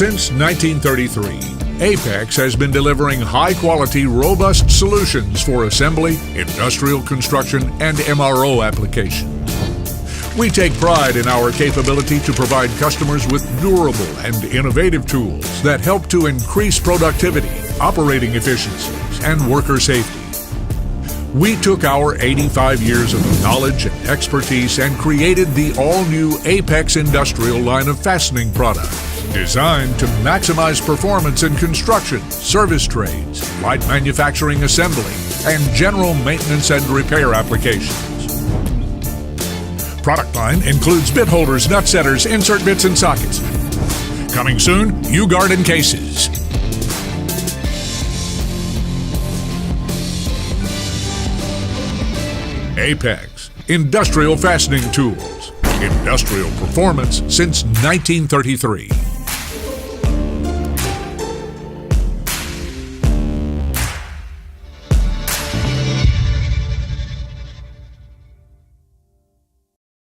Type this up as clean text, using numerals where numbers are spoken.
Since 1933, Apex has been delivering high-quality, robust solutions for assembly, industrial construction, and MRO applications. We take pride in our capability to provide customers with durable and innovative tools that help to increase productivity, operating efficiencies, and worker safety. We took our 85 years of knowledge and expertise and created the all-new Apex Industrial line of fastening products, designed to maximize performance in construction, service trades, light manufacturing assembly, and general maintenance and repair applications. Product line includes bit holders, nut setters, insert bits, and sockets. Coming soon, U-guard and cases. Apex Industrial Fastening Tools. Industrial performance since 1933.